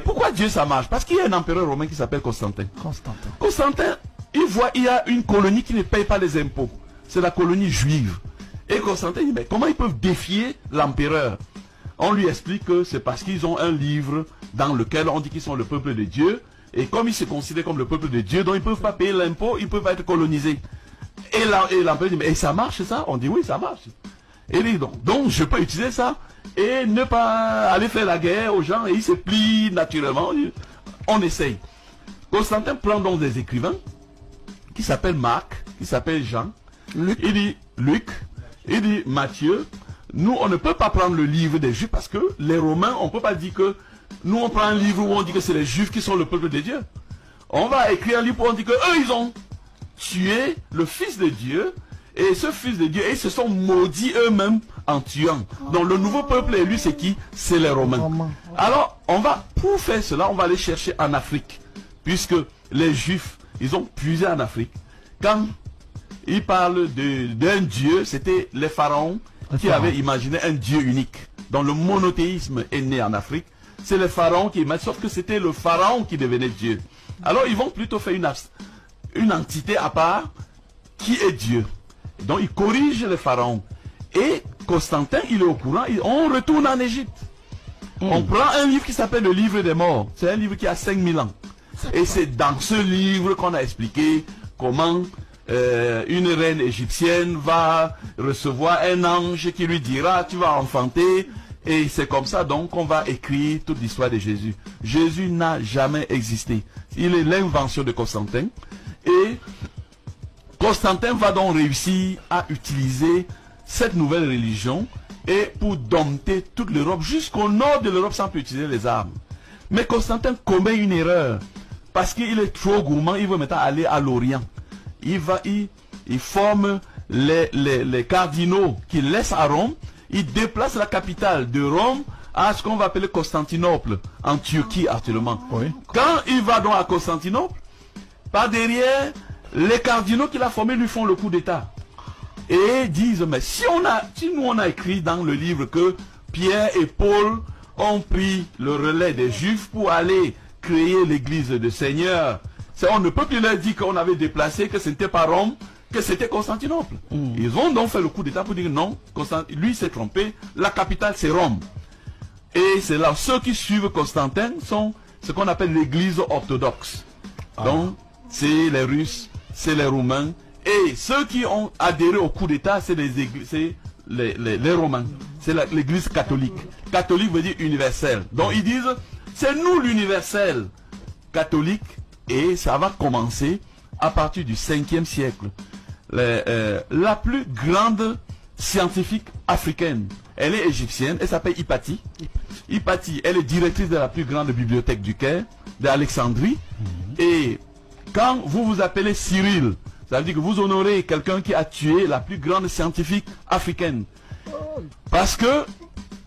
Pourquoi Dieu ça marche? Parce qu'il y a un empereur romain qui s'appelle Constantin. Constantin, il voit il y a une colonie qui ne paye pas les impôts. C'est la colonie juive. Et Constantin dit, mais comment ils peuvent défier l'empereur? On lui explique que c'est parce qu'ils ont un livre dans lequel on dit qu'ils sont le peuple de Dieu. Et comme ils se considèrent comme le peuple de Dieu, donc ils ne peuvent pas payer l'impôt, ils ne peuvent pas être colonisés. Et l'empereur dit, mais ça marche ça? On dit oui, ça marche. Et il dit, donc je peux utiliser ça et ne pas aller faire la guerre aux gens. Et il se plie naturellement. On essaye. Constantin prend donc des écrivains qui s'appellent Marc, qui s'appellent Jean. Il dit Luc, il dit Matthieu. Nous, on ne peut pas prendre le livre des Juifs parce que les Romains, on ne peut pas dire que nous, on prend un livre où on dit que c'est les Juifs qui sont le peuple de Dieu. On va écrire un livre où on dit que eux, ils ont tué le Fils de Dieu. Et ce Fils de Dieu, ils se sont maudits eux-mêmes en tuant. Donc le nouveau peuple élu, c'est qui? C'est les Romains. Alors, pour faire cela, on va aller chercher en Afrique. Puisque les Juifs, ils ont puisé en Afrique. Quand ils parlent d'un Dieu, c'était les pharaons qui avaient imaginé un Dieu unique. Donc le monothéisme est né en Afrique. C'est les pharaons qui imaginent, sauf que c'était le pharaon qui devenait Dieu. Alors ils vont plutôt faire une entité à part qui est Dieu. Donc ils corrigent les pharaons. Et Constantin, il est au courant, on retourne en Égypte. On prend un livre qui s'appelle le livre des morts. C'est un livre qui a 5000 ans. Et c'est dans ce livre qu'on a expliqué comment une reine égyptienne va recevoir un ange qui lui dira, tu vas enfanter. Et c'est comme ça donc qu'on va écrire toute l'histoire de Jésus. Jésus n'a jamais existé. Il est l'invention de Constantin. Et Constantin va donc réussir à utiliser cette nouvelle religion et pour dompter toute l'Europe jusqu'au nord de l'Europe sans plus utiliser les armes. Mais Constantin commet une erreur parce qu'il est trop gourmand. Il veut maintenant aller à l'Orient. Il forme les cardinaux qu'il laisse à Rome. Il déplace la capitale de Rome à ce qu'on va appeler Constantinople, en Turquie actuellement. Oui. Quand il va donc à Constantinople, par derrière, les cardinaux qu'il a formés lui font le coup d'état. Et disent, mais si nous on a écrit dans le livre que Pierre et Paul ont pris le relais des Juifs pour aller créer l'église du Seigneur, on ne peut plus leur dire qu'on avait déplacé, que ce n'était pas Rome, que c'était Constantinople. Ils ont donc fait le coup d'état pour dire non, lui s'est trompé, la capitale c'est Rome. Et c'est là, ceux qui suivent Constantin sont ce qu'on appelle l'église orthodoxe. Donc, c'est les Russes, c'est les Roumains, et ceux qui ont adhéré au coup d'état, c'est les Romains. C'est l'église catholique. Catholique veut dire universel. Donc ils disent, c'est nous l'universel catholique, et ça va commencer à partir du 5e siècle. La plus grande scientifique africaine, elle est égyptienne, elle s'appelle Hypatie. Hypatie, elle est directrice de la plus grande bibliothèque du Caire, d'Alexandrie. Et quand vous vous appelez Cyril, ça veut dire que vous honorez quelqu'un qui a tué la plus grande scientifique africaine. Parce que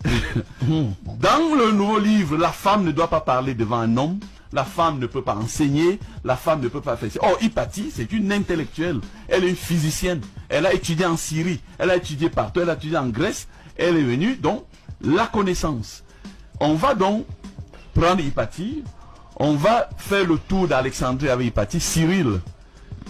dans le nouveau livre, la femme ne doit pas parler devant un homme, la femme ne peut pas enseigner, la femme ne peut pas faire ça. Or, Hypatie, c'est une intellectuelle, elle est une physicienne, elle a étudié en Syrie, elle a étudié partout, elle a étudié en Grèce, elle est venue, donc, la connaissance. On va donc prendre Hypatie, on va faire le tour d'Alexandrie avec Hypatie, Cyril,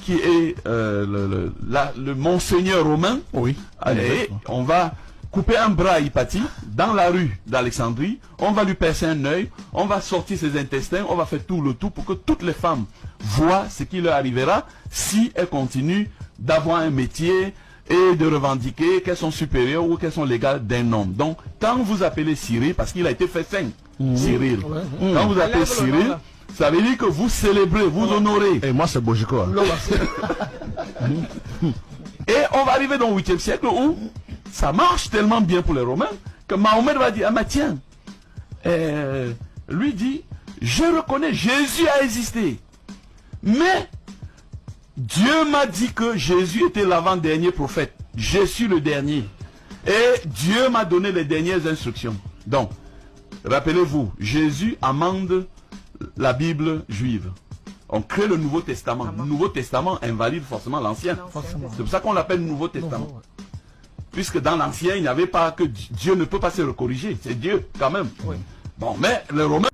qui est le monseigneur romain. Oui. Et on va couper un bras à Hypatie dans la rue d'Alexandrie, on va lui percer un œil, on va sortir ses intestins, on va faire tout le tout pour que toutes les femmes voient ce qui leur arrivera si elles continuent d'avoir un métier et de revendiquer qu'elles sont supérieures ou qu'elles sont légales d'un homme. Donc, quand vous appelez Cyril, parce qu'il a été fait saint, Cyril, quand vous appelez Cyril, ça veut dire que vous célébrez, vous honorez. Et moi, c'est Bojiko. Et on va arriver dans le 8e siècle où ça marche tellement bien pour les Romains que Mahomet va dire, ah mais tiens, lui dit, je reconnais, Jésus a existé. Mais Dieu m'a dit que Jésus était l'avant-dernier prophète. Je suis le dernier. Et Dieu m'a donné les dernières instructions. Donc, rappelez-vous, Jésus amende la Bible juive. On crée le Nouveau Testament. Le Nouveau Testament invalide forcément l'Ancien. C'est pour ça qu'on l'appelle Nouveau Testament. Puisque dans l'Ancien, il n'y avait pas que Dieu ne peut pas se corriger. C'est Dieu quand même. Oui. Bon, mais les Romains...